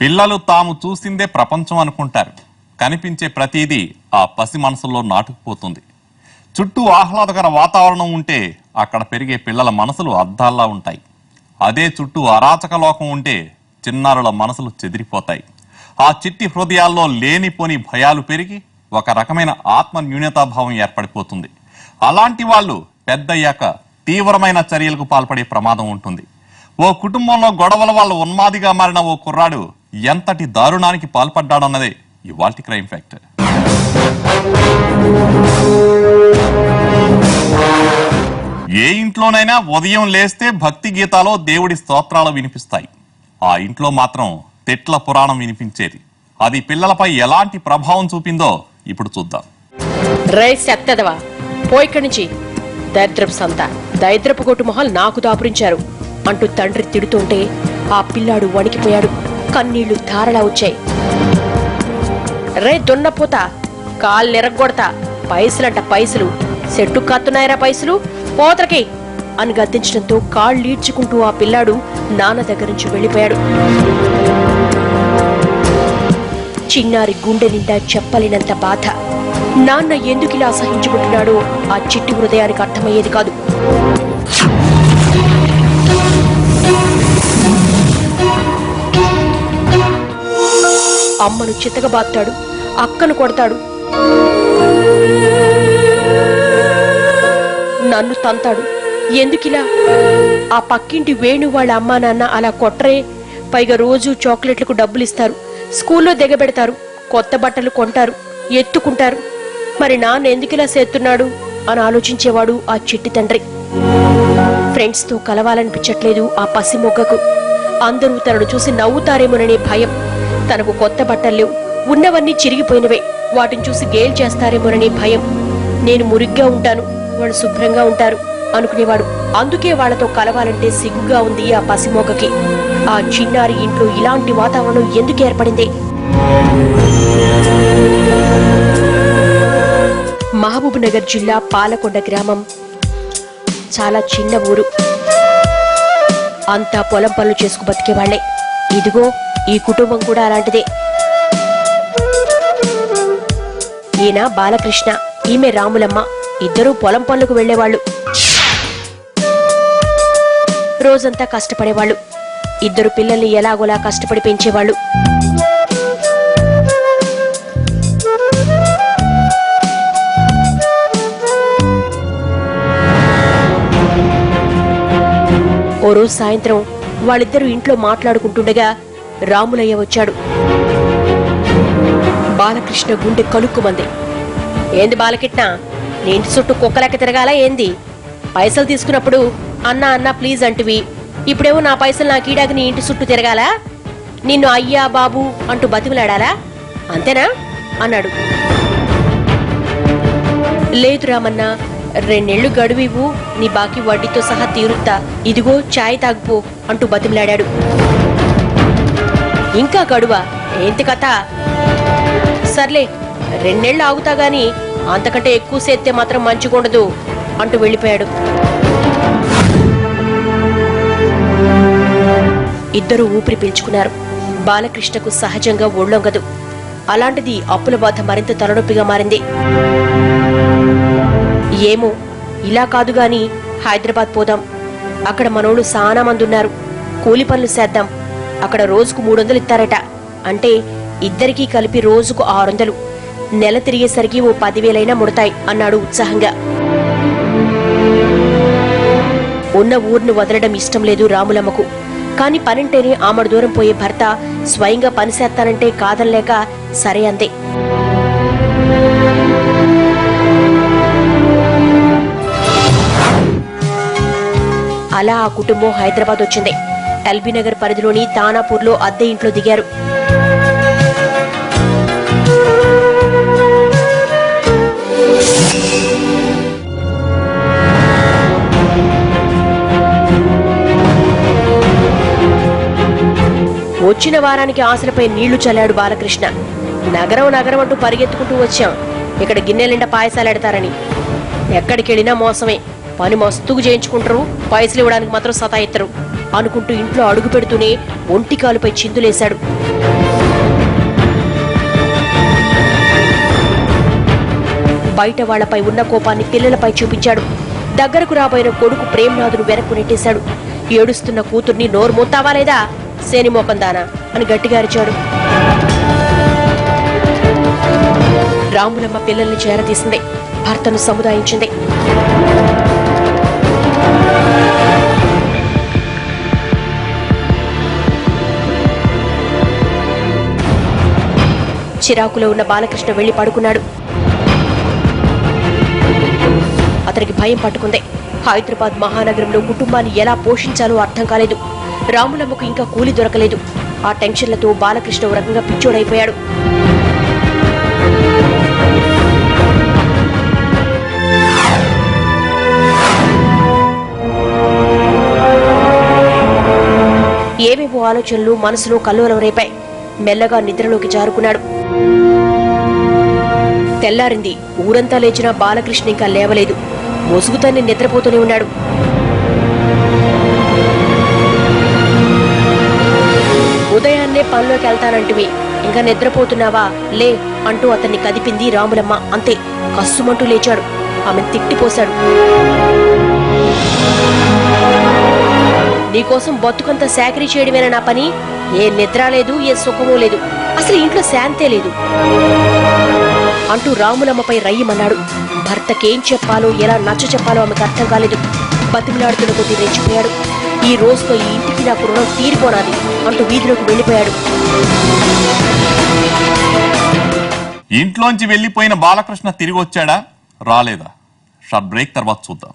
పిల్లలు తాము చూసిందే ప్రపంచం అనుకుంటారు. కనిపించే ప్రతిదీ ఆ పసి మనసుల్లో నాటుకుపోతుంది. చుట్టూ ఆహ్లాదకర వాతావరణం ఉంటే అక్కడ పెరిగే పిల్లల మనసులు అద్దాల్లా ఉంటాయి. అదే చుట్టూ అరాచక లోకం ఉంటే చిన్నారుల మనసులు చెదిరిపోతాయి. ఆ చిట్టి హృదయాల్లో లేనిపోని భయాలు పెరిగి ఒక రకమైన ఆత్మ న్యూనతాభావం ఏర్పడిపోతుంది. అలాంటి వాళ్ళు పెద్దయ్యాక తీవ్రమైన చర్యలకు పాల్పడే ప్రమాదం ఉంటుంది. ఓ కుటుంబంలో గొడవల వల్ల ఉన్మాదిగా మారిన ఓ కుర్రాడు ఎంతటి దారుణానికి పాల్పడ్డాడన్నదే ఇవాల్టి క్రైమ్ ఫ్యాక్టర్. ఏ ఇంట్లోనైనా ఉదయం లేస్తే భక్తి గీతాలో దేవుడి స్తోత్రాలు వినిపిస్తాయి. ఆ ఇంట్లో మాత్రం తిట్ల పురాణం వినిపించేది. అది పిల్లలపై ఎలాంటి ప్రభావం చూపిందో ఇప్పుడు చూద్దాం. పోయిక్కడి నుంచి దరిద్రపు సంత, దరిద్రపు కొట్టు మొహాలు నాకు దాపురించారు అంటూ తండ్రి తిడుతుంటే ఆ పిల్లాడు వణికిపోయాడు. కన్నీళ్లు ధారలా వచ్చాయి. రే దున్నపోతా, కాళ్ళెరగొడతా, పైసలంట పైసలు, సెట్టు కత్తున్నాయరా పైసలు, పోతరకి అని గద్దించడంతో కాళ్ళీడ్చుకుంటూ ఆ పిల్లాడు నాన్న దగ్గర నుంచి వెళ్లిపోయాడు. చిన్నారి గుండె నిండా చెప్పలేనంత బాధ. నాన్న ఎందుకిలా అసహించుకుంటున్నాడో ఆ చిట్టి హృదయానికి అర్థమయ్యేది కాదు. అమ్మను చితకబాత్తాడు, అక్కను కొడతాడు, నన్ను తంతాడు. ఎందుకిలా? ఆ పక్కింటి వేణు వాళ్ళ అమ్మా నాన్న అలా కొట్టరే. పైగా రోజు చాక్లెట్లకు డబ్బులిస్తారు, స్కూల్లో దిగబెడతారు, కొత్త బట్టలు కొంటారు, ఎత్తుకుంటారు. మరి నాన్న ఎందుకిలా చేస్తున్నాడు అని ఆలోచించేవాడు ఆ చిట్టి తండ్రి. ఫ్రెండ్స్ తో కలవాలనిపించట్లేదు ఆ పసి మొగ్గకు. అందరూ తనను చూసి నవ్వుతారేమోననే భయం. తనకు కొత్త బట్టలు ఉన్నవన్నీ చిరిగిపోయినవే, వాటిని చూసి గేల్ చేస్తారేమోననే భయం. నేను మురిగ్గా ఉంటాను, వాళ్ళు శుభ్రంగా ఉంటారు అనుకునేవాడు. అందుకే వాళ్లతో కలవాలంటే సిగ్గుగా ఉంది ఆ పసిమోకకి. ఆ చిన్నారి ఇంట్లో ఇలాంటి వాతావరణం ఎందుకు ఏర్పడింది? మహబూబ్ నగర్ జిల్లా పాలకొండ గ్రామం చాలా చిన్న ఊరు. అంతా పొలం పనులు చేసుకు బతికేవాళ్లే. ఇదిగో ఈ కుటుంబం కూడా అలాంటిదే. ఈయన బాలకృష్ణ, ఈమె రాములమ్మ. ఇద్దరూ పొలం పనులకు వెళ్లేవాళ్లు. రోజంతా కష్టపడేవాళ్లు. ఇద్దరు పిల్లల్ని ఎలాగోలా కష్టపడి పెంచేవాళ్లు. ఓ రోజు సాయంత్రం వాళ్ళిద్దరూ ఇంట్లో మాట్లాడుకుంటుండగా రాములయ్య వచ్చాడు. బాలకృష్ణ గుండె కలుక్కుమంది. ఏంది బాలకృష్ణ, నీ ఇంటి చుట్టూ కుక్కలెక్క తిరగాల ఏంది? పైసలు తీసుకున్నప్పుడు అన్నా అన్నా ప్లీజ్ అంటువి, ఇప్పుడేమో నా పైసలు నా కీడాకి నీ ఇంటి చుట్టూ తిరగాలా? నిన్ను అయ్యా బాబు అంటూ బతిమలాడాలా? అంతేనా అన్నాడు. లేదు రామన్నా, 2 నెలలు గడువివు, నీ బాకీ వడ్డీతో సహా తీరుతా, ఇదిగో చాయ్ తాగుపో అంటూ బతిమలాడాడు. ఇంకా గడువా? ఏంటి కథ? సర్లే 2 నెలలు ఆగుతా గాని అంతకంటే ఎక్కువ సేత్తే మాత్రం మంచిగుండదు అంటూ వెళ్లిపోయాడు. ఇద్దరూ ఊపిరి పీల్చుకున్నారు. బాలకృష్ణకు సహజంగా ఒళ్ళొంగదు. అలాంటిది అప్పుల బాధ మరింత తలనొప్పిగా మారింది. ఏమో, ఇలా కాదుగాని హైదరాబాద్ పోదాం, అక్కడ మనోళ్ళు చాలా మంది ఉన్నారు, కూలి పనులు చేద్దాం, అక్కడ రోజుకు 300 ఇస్తారట, అంటే ఇద్దరికీ కలిపి రోజుకు 600, నెల తిరిగేసరికి ఓ 10,000 ముడతాయి అన్నాడు ఉత్సాహంగా. ఉన్న ఊరిని వదలడం ఇష్టం లేదు రాములమ్మకు. కాని పనింటేనే ఆమడు దూరం పోయే భర్త స్వయంగా పనిచేస్తానంటే కాదనలేక సరే అందే. అలా ఆ కుటుంబం హైదరాబాద్ వచ్చింది. ఎల్బీ నగర్ పరిధిలోని తానాపూర్లో అద్దె ఇంట్లో దిగారు. వచ్చిన వారానికి ఆశలపై నీళ్లు చల్లాడు బాలకృష్ణ. నగరం నగరం అంటూ పరిగెత్తుకుంటూ వచ్చాం, ఇక్కడ గిన్నెలిండా పాయసాలెడతారని. ఎక్కడికెళ్ళినా మోసమే, పని మస్తుగు చేయించుకుంటారు, పైసలు ఇవ్వడానికి మాత్రం సతాయిత్తరు అనుకుంటూ ఇంట్లో అడుగు పెడుతూనే ఒంటికాలుపై చిందులేశాడు. బయట వాళ్లపై ఉన్న కోపాన్ని పిల్లలపై చూపించాడు. దగ్గరకు రాబోయిన కొడుకు ప్రేమ్నాథును వెనక్కు నెట్టేశాడు. ఏడుస్తున్న కూతుర్ని నోరు మూతావా లేదా సేనిమోకందానా అని గట్టిగా అరిచాడు. రాములమ్మ పిల్లల్ని చేరదీసింది. భర్తను సముదాయించింది. చిరాకులో ఉన్న బాలకృష్ణ వెళ్లి పడుకున్నాడు. అతనికి భయం పట్టుకుంది. హైదరాబాద్ మహానగరంలో కుటుంబాన్ని ఎలా పోషించాలో అర్థం కాలేదు. రాములమ్మకు ఇంకా కూలి దొరకలేదు. ఆ టెన్షన్లతో బాలకృష్ణ ఓ రకంగా పిచ్చోడైపోయాడు. ఏవేవో ఆలోచనలు మనసులో కల్లోలం రేపాయి. మెల్లగా నిద్రలోకి జారుకున్నాడు. తెల్లారింది. ఊరంతా లేచినా బాలకృష్ణ ఇంకా లేవలేదు. మొసుగుతాన్ని నిద్రపోతూనే ఉన్నాడు. ఉదయాన్నే పనిలోకి వెళ్తానంటివి, ఇంకా నిద్రపోతున్నావా లే అంటూ అతన్ని కదిపింది రాములమ్మ. అంతే, కస్సుమంటూ లేచాడు. ఆమెను తిట్టిపోశాడు. నీకోసం బతుకంతా సాకరీ చేయడమేనా నా పని? ఏ నిద్ర లేదు, ఏ సుఖమూ లేదు, అసలు ఇంట్లో శాంతే లేదు అంటూ రాములమ్మపై రయ్యమన్నాడు. భర్తకేం చెప్పాలో, ఎలా నచ్చ చెప్పాలో ఆమెకు అర్థం కాలేదు. బతిమిలాడుతున్న కొద్దీ రెచ్చిపోయాడు. ఈ రోజుతో ఈ ఇంటికి నాకు రుణం తీరిపోనాది అంటూ వీధిలోకి వెళ్లిపోయాడు. ఇంట్లోంచి వెళ్లిపోయిన బాలకృష్ణ తిరిగి వచ్చాడా, రాలేదా? షార్ట్ బ్రేక్ తర్వాత చూద్దాం.